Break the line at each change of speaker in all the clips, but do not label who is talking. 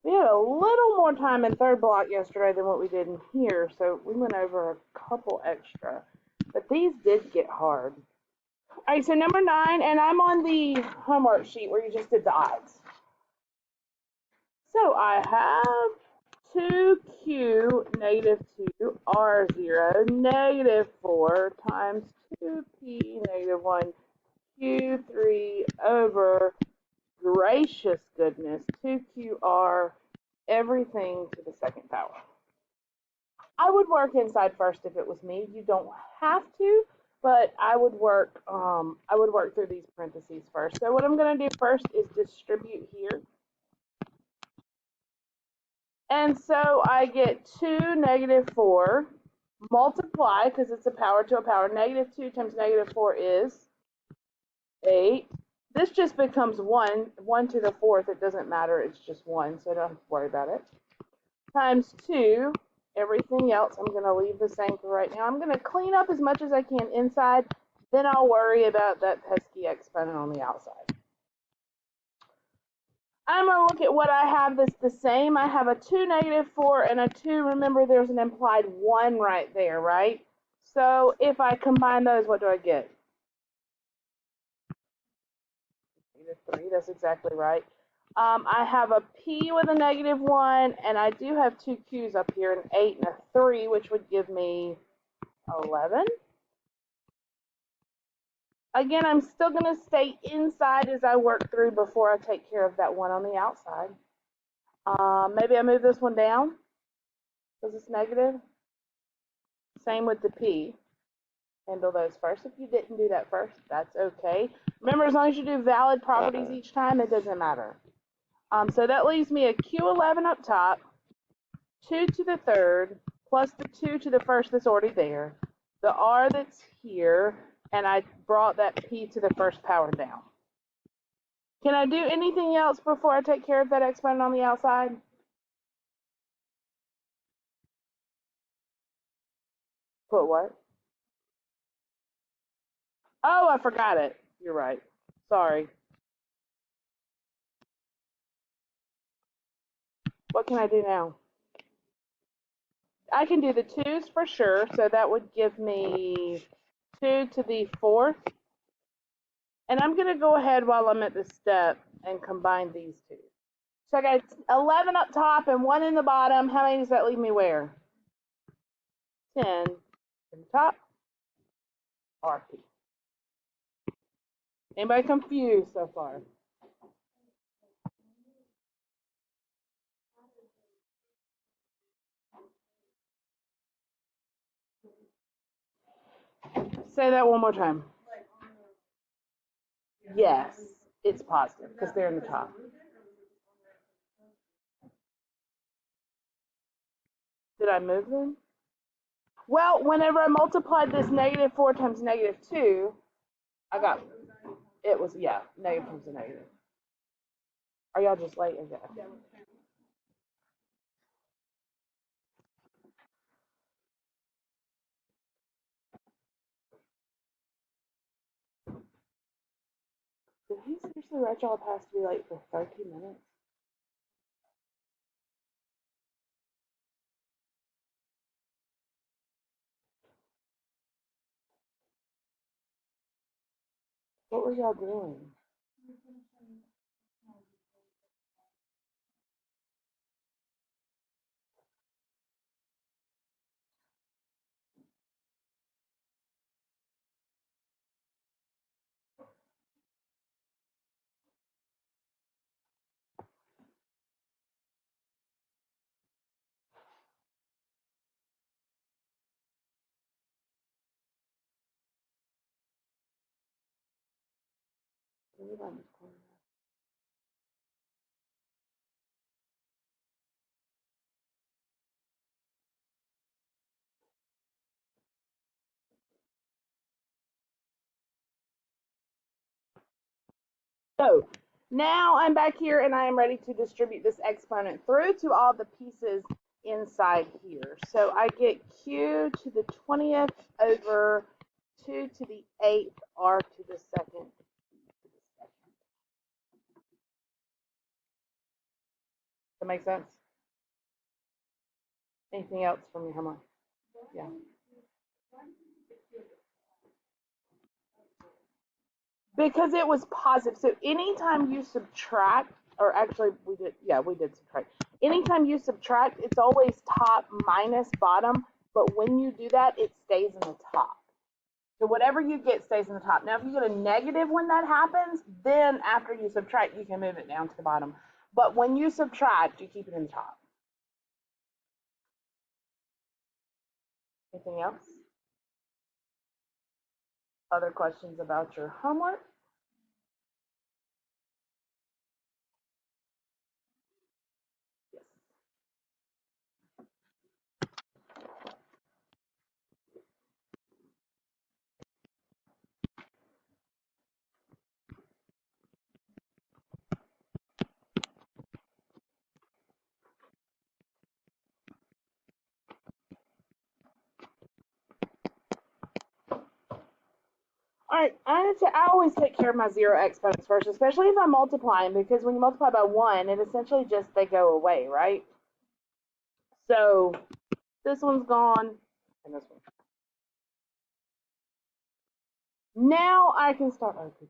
We had a little more time in third block yesterday than what we did in here, so we went over a couple extra. But these did get hard. All right, so number 9, and I'm on the homework sheet where you just did the odds. So I have 2q negative 2 r0 negative 4 times 2p negative 1 q3 over, gracious goodness, 2qr everything to the second power. I would work inside first if it was me. You don't have to, but I would work through these parentheses first. So what I'm going to do first is distribute here. And so I get 2 negative 4, multiply, because it's a power to a power. Negative 2 times negative 4 is 8. This just becomes 1. 1 to the 4th, it doesn't matter. It's just 1, so I don't have to worry about it. Times 2. Everything else I'm going to leave the same for right now. I'm going to clean up as much as I can inside. Then I'll worry about that pesky exponent on the outside. I'm going to look at what I have that's the same. I have a 2 negative 4 and a 2. Remember, there's an implied 1 right there, right? So if I combine those, what do I get? Negative 3, that's exactly right. I have a p with a negative 1, and I do have 2 q's up here, an 8 and a 3, which would give me 11. Again, I'm still going to stay inside as I work through before I take care of that one on the outside. Maybe I move this one down because it's negative. Same with the p. Handle those first. If you didn't do that first, that's okay. Remember, as long as you do valid properties each time, it doesn't matter. So that leaves me a q11 up top, 2 to the third, plus the 2 to the first that's already there, the r that's here, and I brought that p to the first power down. Can I do anything else before I take care of that exponent on the outside? Put what? Oh, I forgot it. You're right. Sorry. What can I do now? I can do the 2's for sure, so that would give me 2 to the 4th. And I'm going to go ahead while I'm at this step and combine these two. So I got 11 up top and 1 in the bottom. How many does that leave me where? 10 in the top, RP. Anybody confused so far? Say that one more time. Yes, it's positive because they're in the top. Did I move them? Well, whenever I multiplied this negative 4 times negative 2, I got, it was, yeah, negative times a negative. Are y'all just late? Okay. Did he seriously write y'all past to be late for 30 minutes? What were y'all doing? So now I'm back here and I am ready to distribute this exponent through to all the pieces inside here. So I get q to the 20th over 2 to the 8th r to the 2nd. That make sense? Anything else from your homework? Yeah. Because it was positive. So anytime you subtract, or actually we did subtract. Anytime you subtract, it's always top minus bottom, but when you do that, it stays in the top. So whatever you get stays in the top. Now, if you get a negative when that happens, then after you subtract, you can move it down to the bottom. But when you subtract, you keep it in the top. Anything else? Other questions about your homework? Yes. All right, I always take care of my zero exponents first, especially if I'm multiplying, because when you multiply by 1, it essentially just, they go away, right? So this one's gone, and this one. Now I can start opening.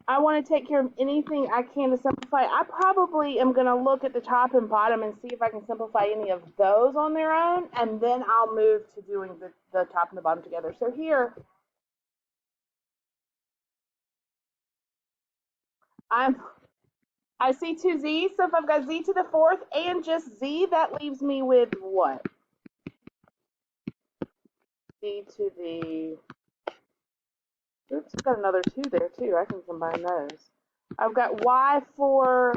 I want to take care of anything I can to simplify. I probably am going to look at the top and bottom and see if I can simplify any of those on their own, and then I'll move to doing the top and the bottom together. So here, I see 2z, so if I've got z to the 4th and just z, that leaves me with what? Z to the, oops, I've got another 2 there too. I can combine those. I've got y for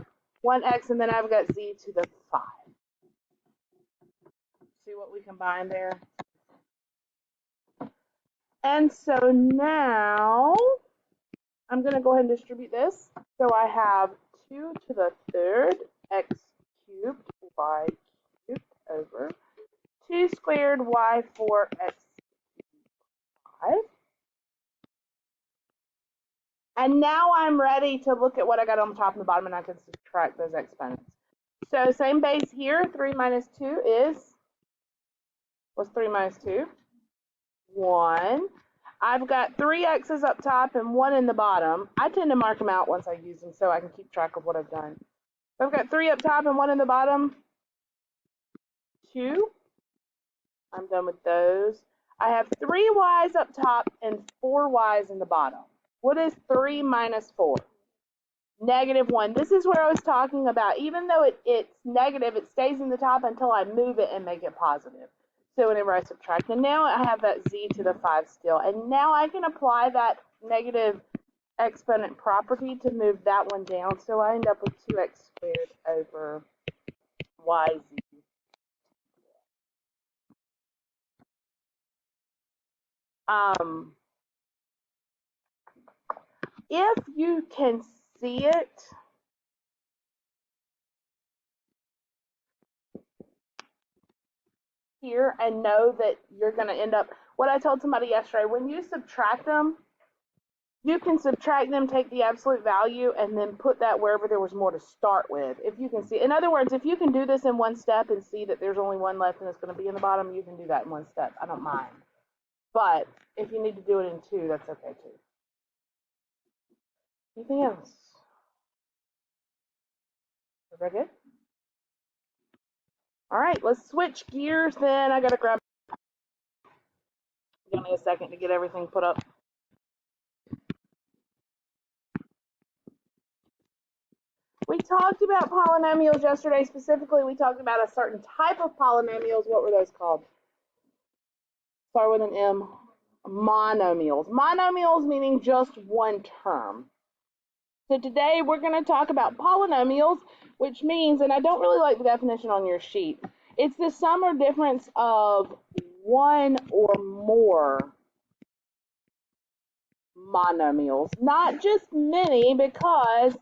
1x, and then I've got z to the 5. See what we combine there? And so now I'm going to go ahead and distribute this. So I have 2 to the 3rd x cubed y cubed over 2 squared y 4 x 5. And now I'm ready to look at what I got on the top and the bottom, and I can subtract those exponents. So same base here, 3 minus 2 is, what's 3 minus 2? 1. I've got 3 x's up top and 1 in the bottom. I tend to mark them out once I use them so I can keep track of what I've done. So I've got 3 up top and 1 in the bottom. 2. I'm done with those. I have 3 y's up top and 4 y's in the bottom. What is 3 minus 4? -1. This is where I was talking about. Even though it's negative, it stays in the top until I move it and make it positive. So whenever I subtract, and now I have that z to the 5 still. And now I can apply that negative exponent property to move that one down. So I end up with 2x squared over yz. If you can see it, here and know that you're going to end up, what I told somebody yesterday, when you subtract them, you can subtract them, take the absolute value, and then put that wherever there was more to start with. If you can see, in other words, if you can do this in one step and see that there's only one left and it's going to be in the bottom, you can do that in one step. I don't mind. But if you need to do it in 2, that's okay too. Anything else? Everybody good? All right, let's switch gears then. I got to grab. Give me a second to get everything put up. We talked about polynomials yesterday. Specifically, we talked about a certain type of polynomials. What were those called? Start with an M. Monomials. Monomials meaning just one term. So today we're going to talk about polynomials, which means, and I don't really like the definition on your sheet, it's the sum or difference of one or more monomials. Not just many, because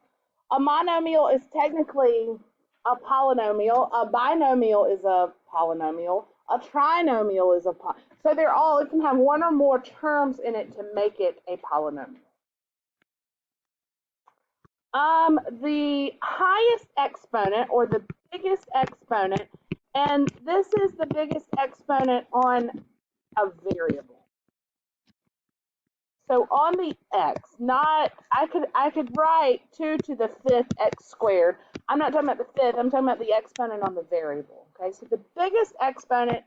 a monomial is technically a polynomial, a binomial is a polynomial, a trinomial is a so they're all, it can have one or more terms in it to make it a polynomial. The highest exponent or the biggest exponent, and this is the biggest exponent on a variable. So on the x, not I could write 2 to the 5th x squared. I'm not talking about the 5th, I'm talking about the exponent on the variable. Okay, so the biggest exponent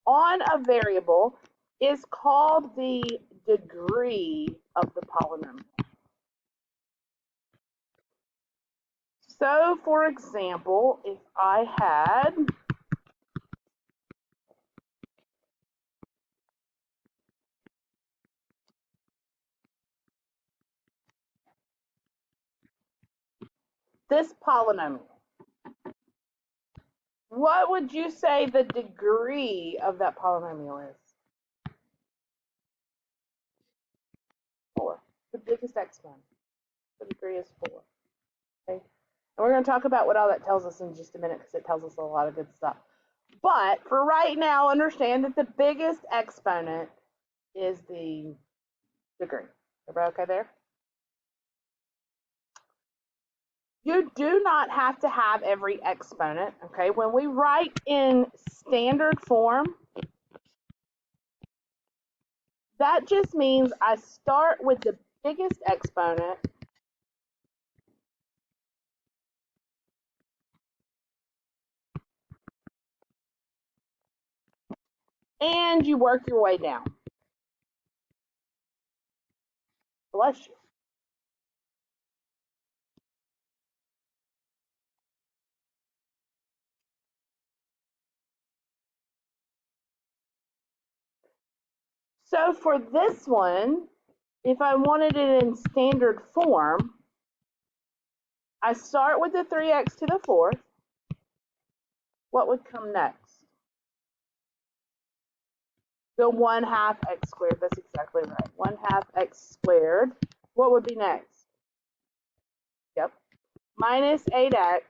on a variable is called the degree of the polynomial. So for example, if I had this polynomial, what would you say the degree of that polynomial is? 4. The biggest exponent. The degree is 4. Okay. And we're going to talk about what all that tells us in just a minute because it tells us a lot of good stuff. But for right now, understand that the biggest exponent is the degree. Everybody okay there? You do not have to have every exponent, okay? When we write in standard form, that just means I start with the biggest exponent and you work your way down. Bless you. So for this one, if I wanted it in standard form, I start with the 3x to the 4th. What would come next? The 1/2 x squared. That's exactly right. 1/2 x squared. What would be next? Yep. Minus 8x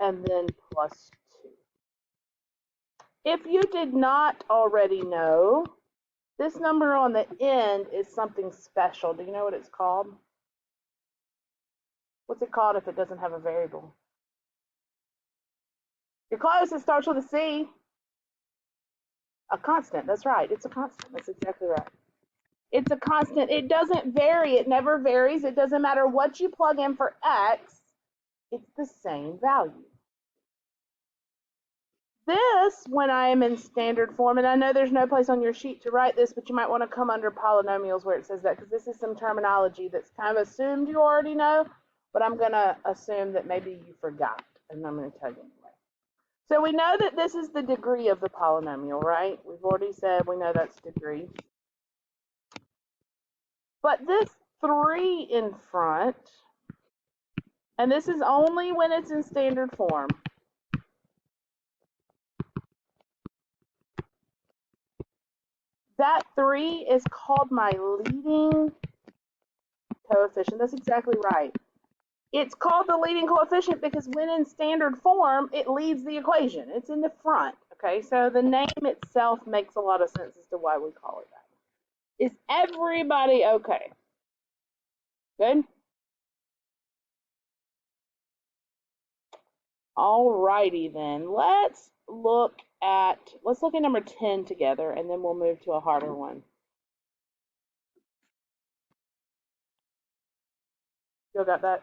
and then plus 2. If you did not already know, this number on the end is something special. Do you know what it's called? What's it called if it doesn't have a variable? You're close. It starts with a C. A constant. That's right. It's a constant. That's exactly right. It's a constant. It doesn't vary. It never varies. It doesn't matter what you plug in for x. It's the same value. This, when I am in standard form, and I know there's no place on your sheet to write this, but you might want to come under polynomials where it says that, because this is some terminology that's kind of assumed you already know, but I'm going to assume that maybe you forgot, and I'm going to tell you anyway. So we know that this is the degree of the polynomial, right? We've already said we know that's degree. But this 3 in front, and this is only when it's in standard form. That 3 is called my leading coefficient. That's exactly right. It's called the leading coefficient because when in standard form, it leads the equation. It's in the front, okay? So the name itself makes a lot of sense as to why we call it that. Is everybody okay? Good? Alrighty then. Let's look at number 10 together, and then we'll move to a harder one. Still got that?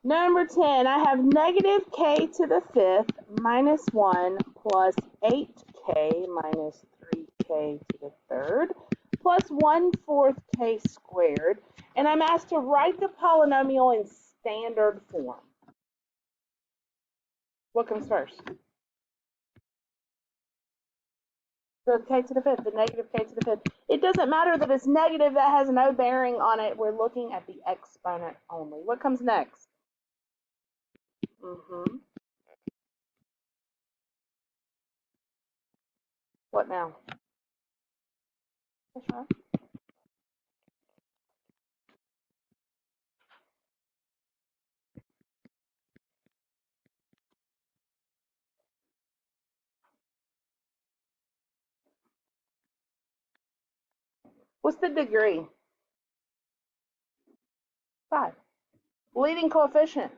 Number 10, I have negative k to the 5th minus 1 plus 8k minus 3k to the 3rd plus 1/4 k squared. And I'm asked to write the polynomial in standard form. What comes first? The k to the 5th, the negative k to the 5th. It doesn't matter that it's negative, that has no bearing on it. We're looking at the exponent only. What comes next? What now? That's right. What's the degree? 5. Leading coefficient?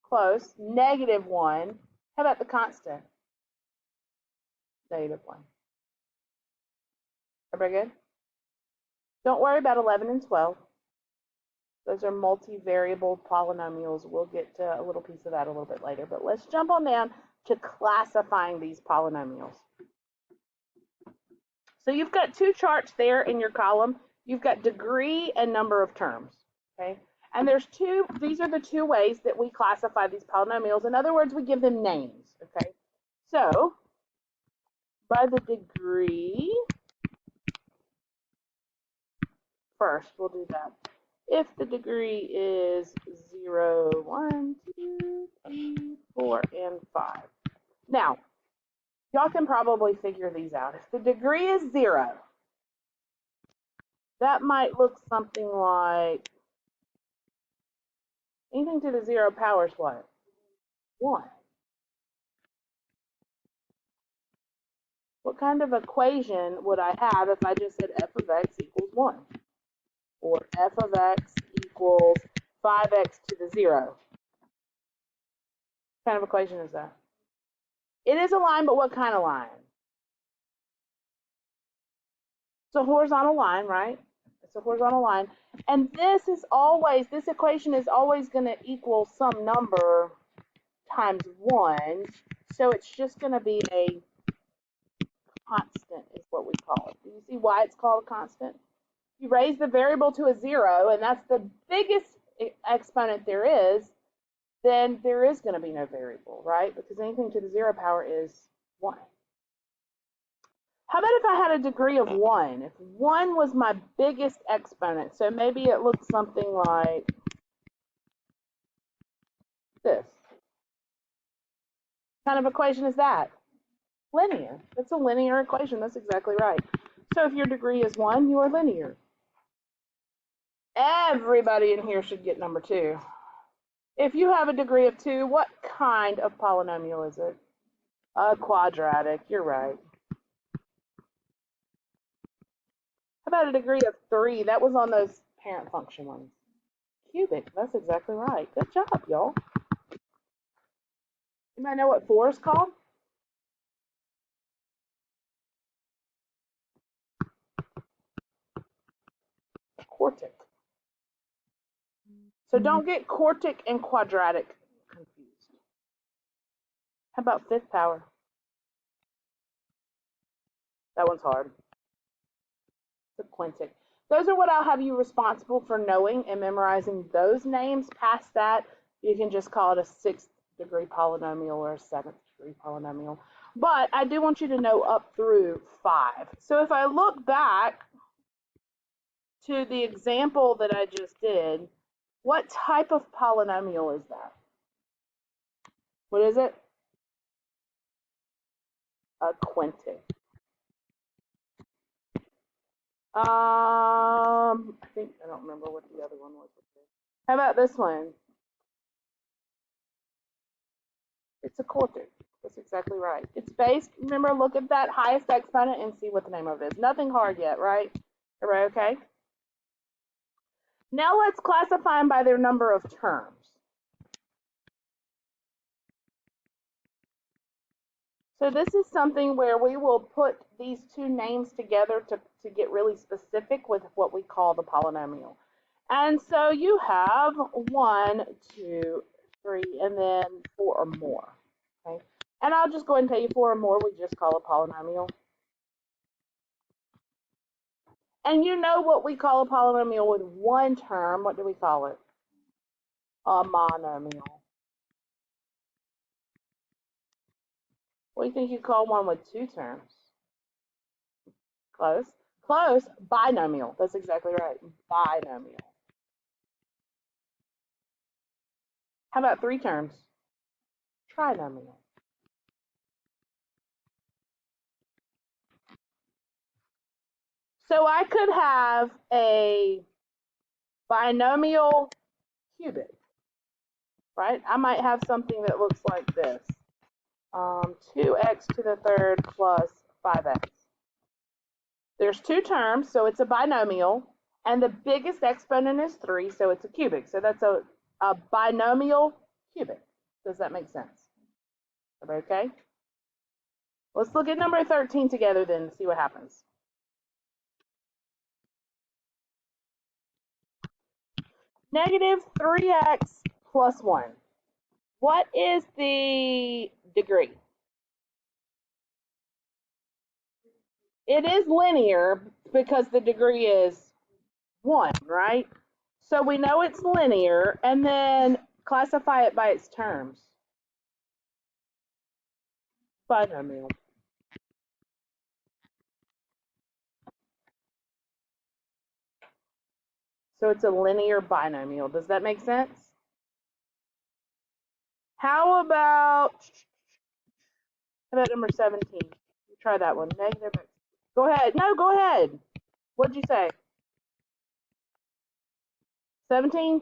Close. -1. How about the constant? -1. Everybody good? Don't worry about 11 and 12. Those are multivariable polynomials. We'll get to a little piece of that a little bit later. But let's jump on down to classifying these polynomials. So you've got two charts there in your column. You've got degree and number of terms. Okay? And these are the two ways that we classify these polynomials. In other words, we give them names. Okay? So by the degree, first we'll do that. If the degree is 0, 1, 2, 3, 4, and 5. Now, y'all can probably figure these out. If the degree is 0, that might look something like anything to the 0 power is what? 1. What kind of equation would I have if I just said f of x equals 1? Or f of x equals 5x to the 0? What kind of equation is that? It is a line, but what kind of line? It's a horizontal line, right? It's a horizontal line. And this equation is always going to equal some number times 1. So it's just going to be a constant is what we call it. Do you see why it's called a constant? You raise the variable to a 0, and that's the biggest exponent there is, then there is going to be no variable, right? Because anything to the 0 power is 1. How about if I had a degree of 1? If 1 was my biggest exponent, so maybe it looks something like this. What kind of equation is that? Linear. It's a linear equation. That's exactly right. So if your degree is 1, you are linear. Everybody in here should get number 2. If you have a degree of 2, what kind of polynomial is it? A quadratic. You're right. How about a degree of 3? That was on those parent function ones. Cubic. That's exactly right. Good job, y'all. You might know what 4 is called? Quartic. So don't get quartic and quadratic confused. How about 5th power? That one's hard. It's a quintic. Those are what I'll have you responsible for knowing and memorizing those names. Past that, you can just call it a 6th degree polynomial or a 7th degree polynomial. But I do want you to know up through 5. So if I look back to the example that I just did, what type of polynomial is that? What is it? A quintic. I don't remember what the other one was. How about this one? It's a quartic. That's exactly right. It's based, remember, look at that highest exponent and see what the name of it is. Nothing hard yet, right? Everybody okay? Now let's classify them by their number of terms. So this is something where we will put these two names together to get really specific with what we call the polynomial. And so you have 1, 2, 3, and then 4 or more. Okay? And I'll just go ahead and tell you 4 or more we just call a polynomial. And you know what we call a polynomial with 1 term. What do we call it? A monomial. What do you think you call one with 2 terms? Close. Close. Binomial. That's exactly right. Binomial. How about 3 terms? Trinomial. So I could have a binomial cubic, right? I might have something that looks like this. 2x to the 3rd plus 5x. There's two terms, so it's a binomial, and the biggest exponent is 3, so it's a cubic. So that's a binomial cubic. Does that make sense? Okay? Let's look at number 13 together then and see what happens. Negative 3x plus 1. What is the degree? It is linear because the degree is 1, right? So we know it's linear, and then classify it by its terms. Binomial. So it's a linear binomial. Does that make sense? How about number 17? Try that one. Negative x. Go ahead. No, go ahead. What'd you say? 17?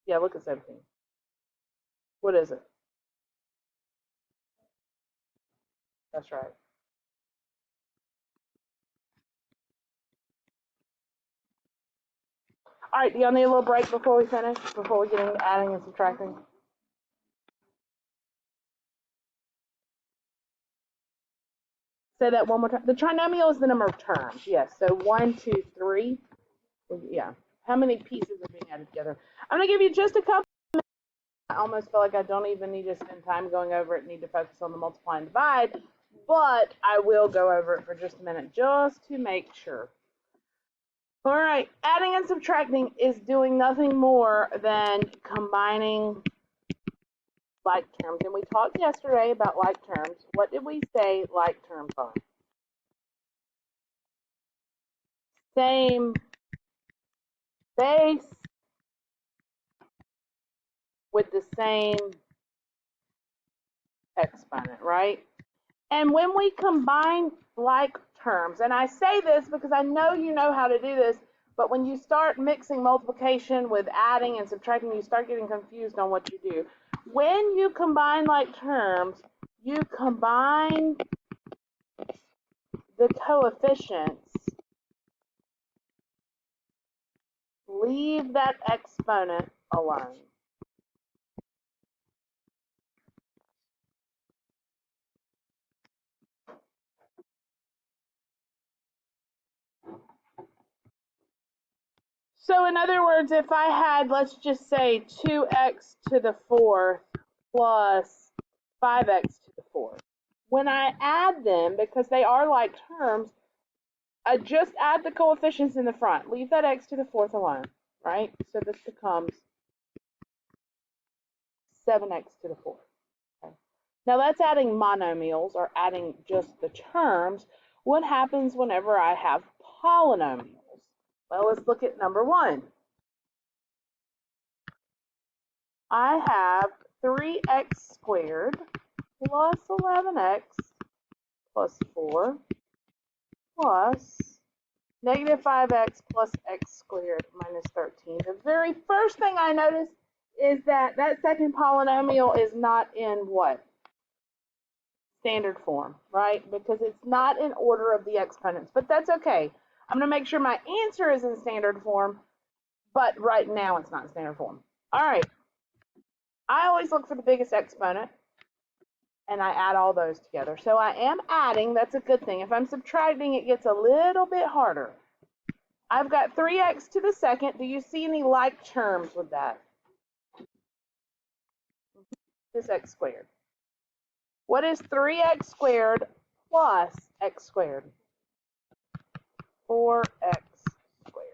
Yeah, look at 17. What is it? That's right. All right, do y'all need a little break before we finish? Before we get into adding and subtracting? Say that one more time. The trinomial is the number of terms. Yes. So 1, 2, 3. Yeah. How many pieces are being added together? I'm going to give you just a couple. I almost feel like I don't even need to spend time going over it. Need to focus on the multiply and divide. But I will go over it for just a minute just to make sure. All right. Adding and subtracting is doing nothing more than combining like terms. And we talked yesterday about like terms. What did we say like terms are? Same base with the same exponent, right? And when we combine like terms, and I say this because I know you know how to do this, but when you start mixing multiplication with adding and subtracting, you start getting confused on what you do. When you combine like terms, you combine the coefficients, leave that exponent alone. So in other words, if I had, let's just say 2x to the 4th plus 5x to the 4th, when I add them, because they are like terms, I just add the coefficients in the front. Leave that x to the 4th alone, right? So this becomes 7x to the 4th. Okay. Now that's adding monomials, or adding just the terms. What happens whenever I have polynomials? Well, let's look at number 1. I have 3x squared plus 11x plus 4 plus negative 5x plus x squared minus 13. The very first thing I notice is that that second polynomial is not in what? Standard form, right? Because it's not in order of the exponents, but that's okay. I'm going to make sure my answer is in standard form, but right now it's not in standard form. All right. I always look for the biggest exponent, and I add all those together. So I am adding. That's a good thing. If I'm subtracting, it gets a little bit harder. I've got 3x to the second. Do you see any like terms with that? This x squared. What is 3x squared plus x squared? 4x squared.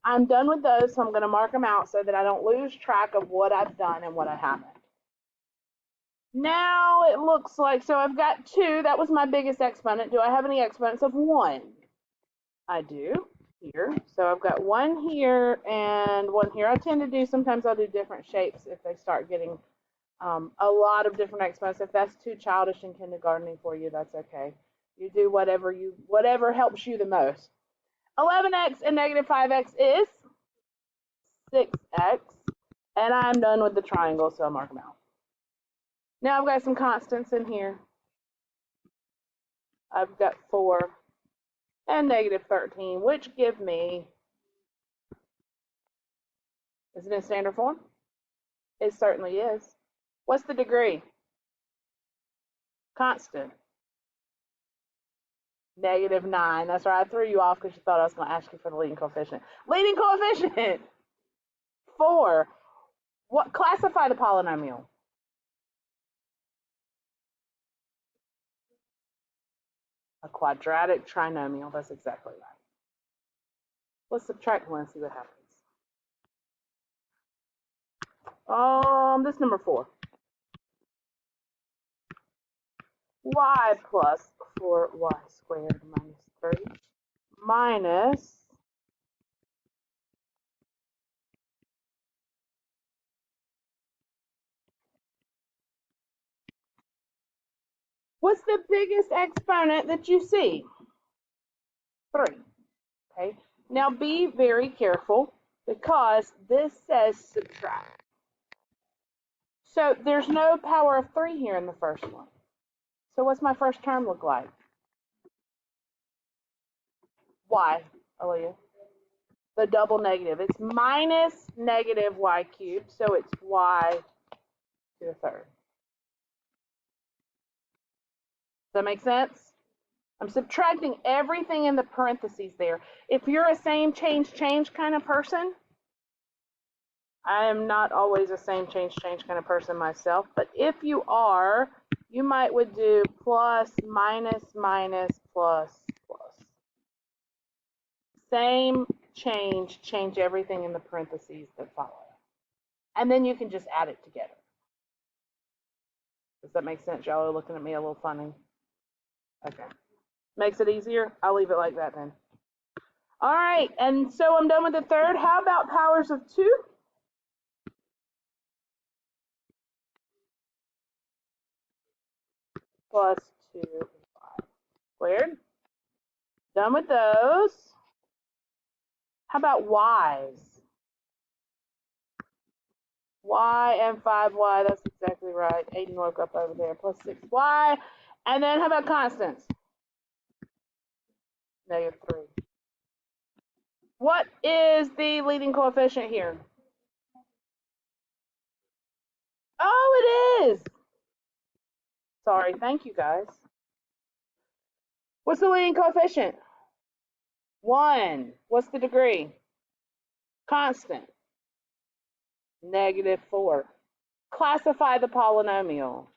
I'm done with those, so I'm going to mark them out so that I don't lose track of what I've done and what I haven't. Now it looks like, so I've got 2. That was my biggest exponent. Do I have any exponents of 1? I do here. So I've got 1 here and 1 here. I tend to do, sometimes I'll do different shapes if they start getting a lot of different exponents. If that's too childish in kindergartening for you, that's okay. You do whatever helps you the most. 11x and negative 5x is 6x. And I'm done with the triangle, so I'll mark them out. Now I've got some constants in here. I've got 4 and negative 13, which give me, is it in standard form? It certainly is. What's the degree? Constant. Negative 9. That's right. I threw you off because you thought I was going to ask you for the leading coefficient. Leading coefficient! 4. What? Classify the polynomial. A quadratic trinomial. That's exactly right. Let's subtract 1 and see what happens. This number 4. Y plus 4y squared minus 3 minus what's the biggest exponent that you see? 3. Okay. Now be very careful because this says subtract. So there's no power of 3 here in the first one. So what's my first term look like? Y, Aaliyah. The double negative. It's minus negative y cubed, so it's y to the third. Does that make sense? I'm subtracting everything in the parentheses there. If you're a same change kind of person, I am not always a same change kind of person myself, but if you are, you would do plus, minus, minus, plus, plus. Same change everything in the parentheses that follow. And then you can just add it together. Does that make sense? Y'all are looking at me a little funny. Okay. Makes it easier? I'll leave it like that then. All right, and so I'm done with the third. How about powers of 2? Plus 2y squared. Done with those. How about y's? Y and 5y, that's exactly right. Aiden woke up over there. Plus 6y. And then how about constants? Negative 3. What is the leading coefficient here? Oh, it is. Sorry, thank you guys. What's the leading coefficient? 1. What's the degree? Constant. Negative 4. Classify the polynomial.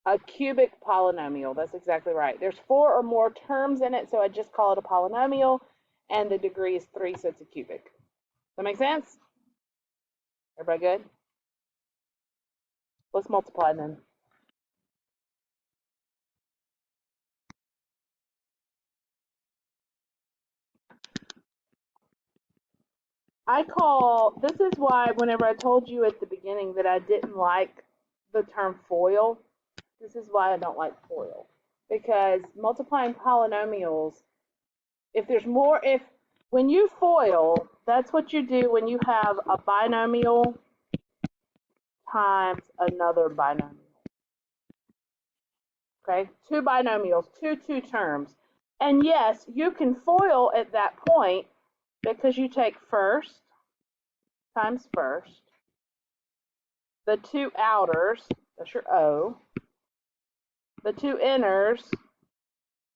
A cubic polynomial. That's exactly right. There's 4 or more terms in it, so I just call it a polynomial, and the degree is 3, so it's a cubic. Does that make sense? Everybody good? Let's multiply then. This is why whenever I told you at the beginning that I didn't like the term FOIL, this is why I don't like FOIL. Because multiplying polynomials, when you FOIL, that's what you do when you have a binomial times another binomial. Okay, 2 binomials, two terms. And yes, you can FOIL at that point because you take first times first, the 2 outers, that's your O, the 2 inners,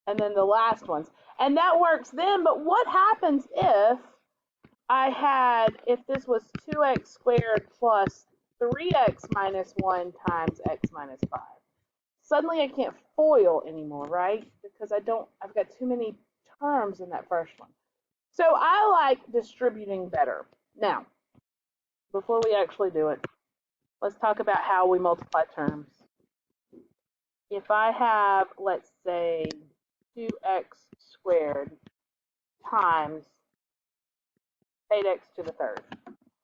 and then the last ones. And that works then, but what happens if this was 2x squared plus 3x minus 1 times x minus 5? Suddenly I can't FOIL anymore, right? Because I've got too many terms in that first one. So I like distributing better. Now, before we actually do it, let's talk about how we multiply terms. If I have, let's say, 2x squared times 8x to the third.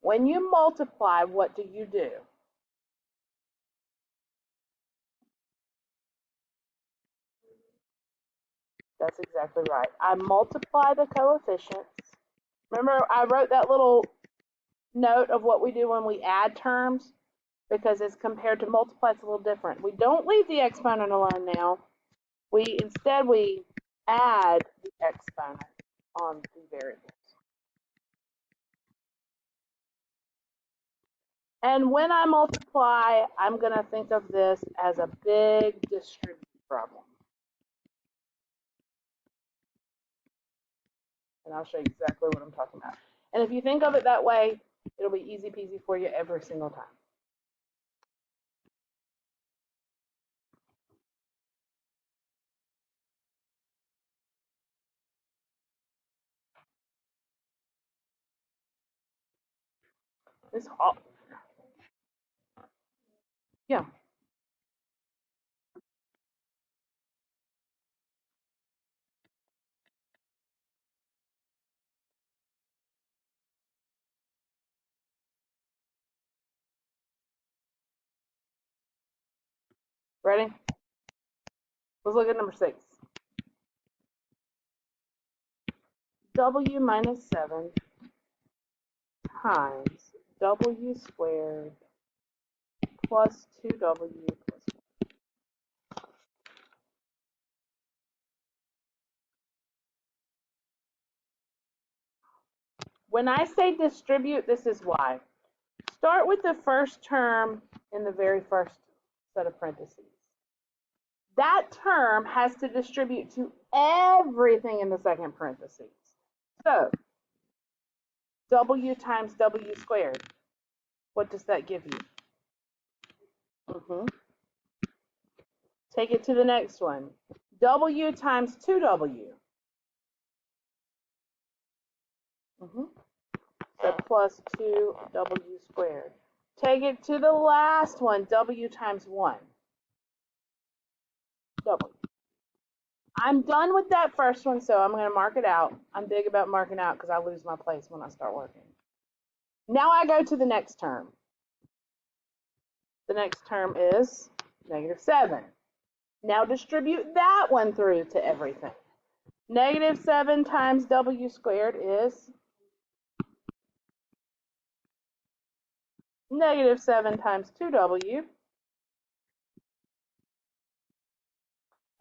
When you multiply, what do you do? That's exactly right. I multiply the coefficients. Remember, I wrote that little note of what we do when we add terms. because it's compared to multiply, it's a little different. We don't leave the exponent alone now. Instead we add the exponent on the variables. And when I multiply, I'm going to think of this as a big distribute problem. And I'll show you exactly what I'm talking about. And if you think of it that way, it'll be easy peasy for you every single time. This all, yeah. Ready? Let's look at number 6. W minus 7 times W squared plus 2W plus 1. When I say distribute, this is why. Start with the first term in the very first set of parentheses. That term has to distribute to everything in the second parentheses. So, W times W squared. What does that give you? Take it to the next one. W times 2W. So plus 2W squared. Take it to the last one. W times 1. W. I'm done with that first one, so I'm going to mark it out. I'm big about marking out because I lose my place when I start working. Now I go to the next term. The next term is negative 7. Now distribute that one through to everything. Negative 7 times W squared is negative 7 times 2W.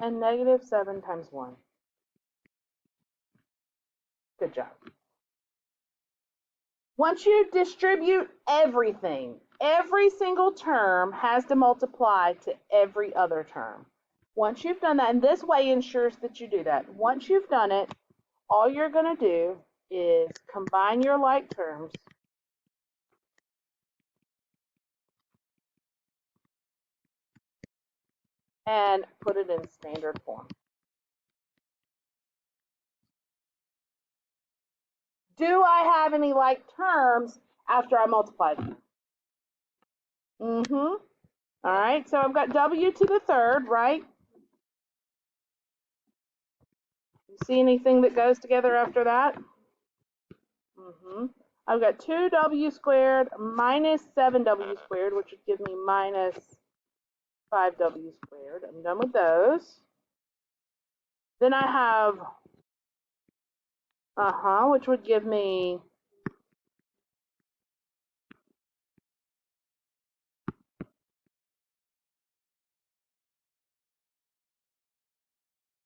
And negative 7 times 1. Good job. Once you distribute everything, every single term has to multiply to every other term. Once you've done that, and this way ensures that you do that. Once you've done it, all you're going to do is combine your like terms and put it in standard form. Do I have any like terms after I multiply them? All right, so I've got W to the third, right? You see anything that goes together after that? I've got 2W squared minus 7W squared, which would give me minus 5W squared. I'm done with those. Then I have, which would give me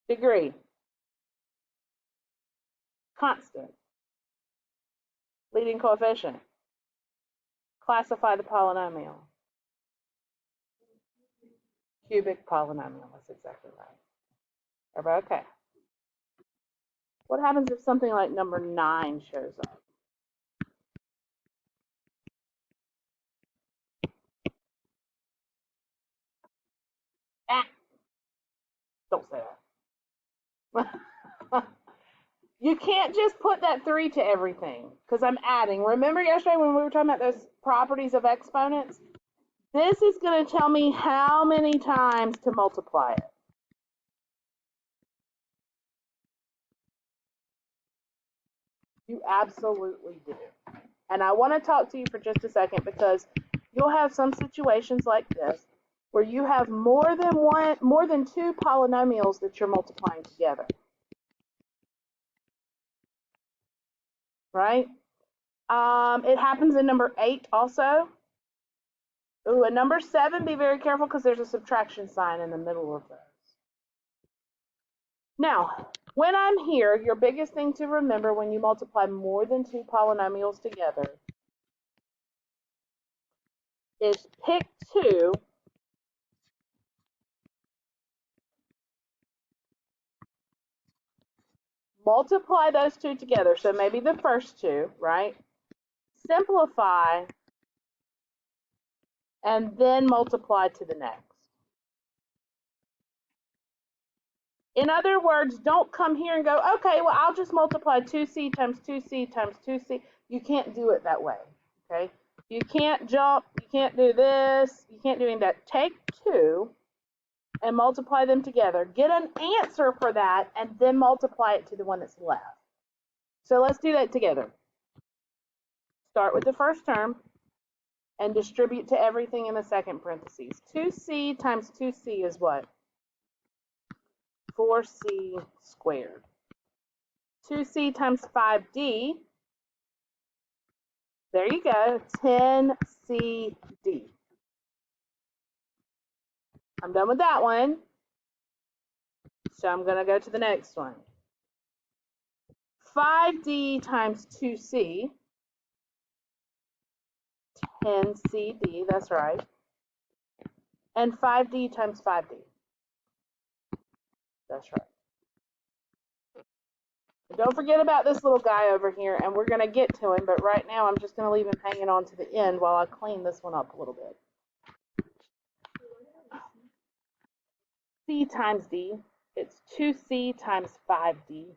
degree, constant, leading coefficient, classify the polynomial, cubic polynomial. That's exactly right. Everybody okay? What happens if something like number 9 shows up? Don't say that. You can't just put that 3 to everything because I'm adding. Remember yesterday when we were talking about those properties of exponents? This is going to tell me how many times to multiply it. You absolutely do. And I want to talk to you for just a second because you'll have some situations like this where you have more than 2 polynomials that you're multiplying together. Right? It happens in number 8 also. Ooh, and number 7, be very careful because there's a subtraction sign in the middle of those. Now, when I'm here, your biggest thing to remember when you multiply more than 2 polynomials together is pick 2 multiply those 2 together. So maybe the first 2, right? Simplify and then multiply to the next. In other words, don't come here and go, okay, well, I'll just multiply 2c times 2c times 2c. You can't do it that way, okay? You can't jump, you can't do this, you can't do any of that. Take 2 and multiply them together. Get an answer for that and then multiply it to the one that's left. So let's do that together. Start with the first term and distribute to everything in the second parentheses. 2c times 2c is what? 4c squared. 2c times 5d, there you go, 10cd. I'm done with that one, so I'm going to go to the next one. 5d times 2c, 10cd, that's right, and 5d times 5d, that's right. Don't forget about this little guy over here, and we're going to get to him, but right now I'm just going to leave him hanging on to the end while I clean this one up a little bit. C times d, it's 2c times 5d,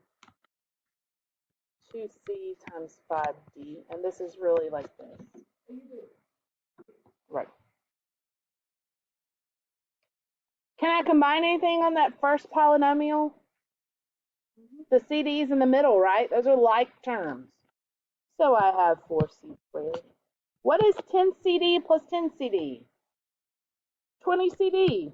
2c times 5d, and this is really like this. Right. Can I combine anything on that first polynomial? The CD's in the middle, right? Those are like terms. So I have 4c squared. What is 10cd plus 10cd? 20cd.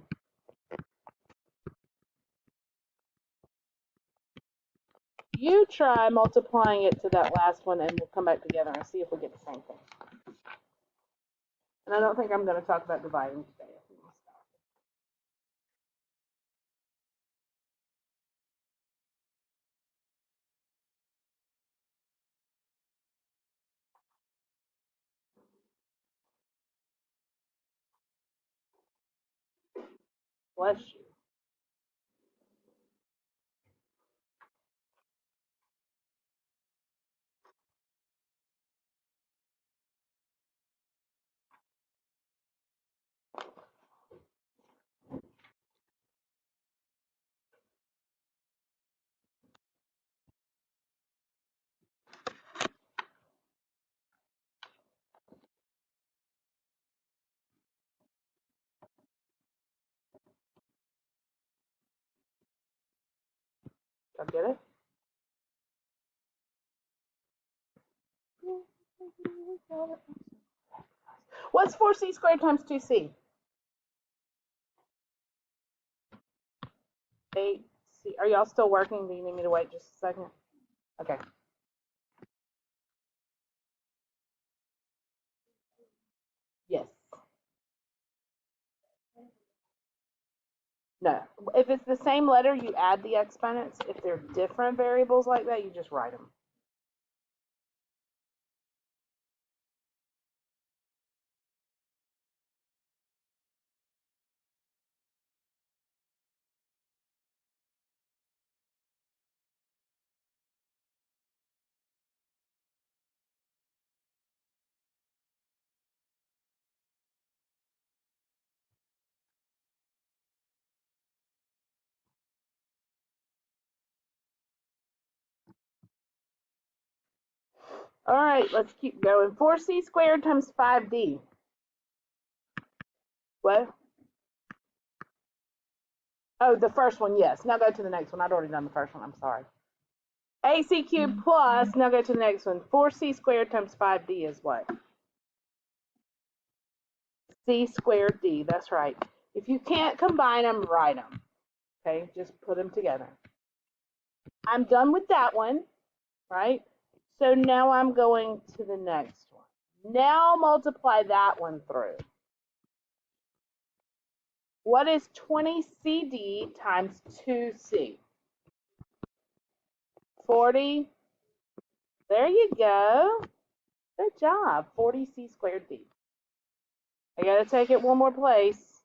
You try multiplying it to that last one and we'll come back together and see if we get the same thing. And I don't think I'm going to talk about dividing today. Bless you. Did I get it? What's 4c squared times 2c? 8c. Are y'all still working? Do you need me to wait just a second? Okay. Yes. No. If it's the same letter, you add the exponents. If they're different variables like that, you just write them. All right, let's keep going. 4c squared times 5d. What? Oh, the first one, yes. Now go to the next one. I'd already done the first one. I'm sorry. AC cubed plus, now go to the next one. 4c squared times 5d is what? C squared d, that's right. If you can't combine them, write them. Okay, just put them together. I'm done with that one, right? So now I'm going to the next one. Now multiply that one through. What is 20 CD times 2C? 40. There you go. Good job. 40C squared D. I got to take it one more place.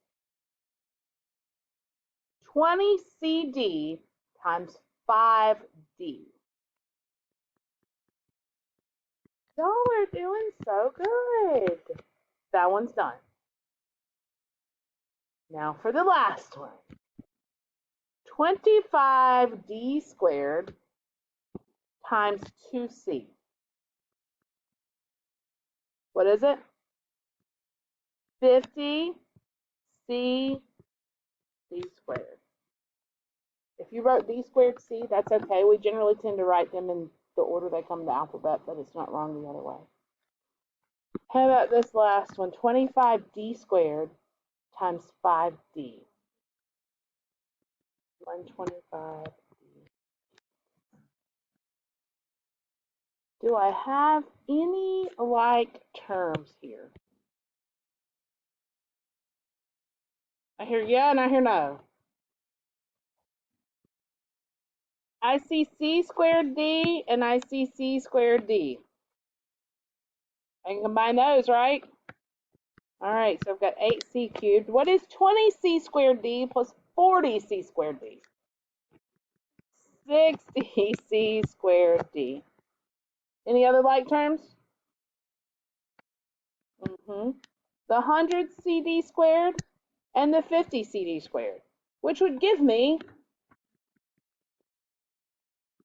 20 CD times 5D. Y'all are doing so good. That one's done. Now for the last one. 25D squared times 2C. What is it? 50C D squared. If you wrote D squared C, that's okay. We generally tend to write them in the order they come in the alphabet, but it's not wrong the other way. How about this last one? 25D squared times 5D. 125D. Do I have any like terms here? I hear yeah and I hear no. I see C squared D and I see C squared D. I can combine those, right? All right, so I've got 8C cubed. What is 20C squared D plus 40C squared D? 60C squared D. Any other like terms? The 100CD squared and the 50CD squared, which would give me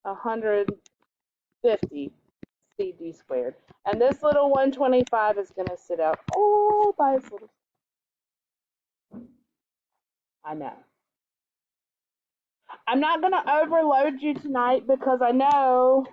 150 CD squared. And this little 125 is going to sit out all by itself. I know. I'm not going to overload you tonight because I know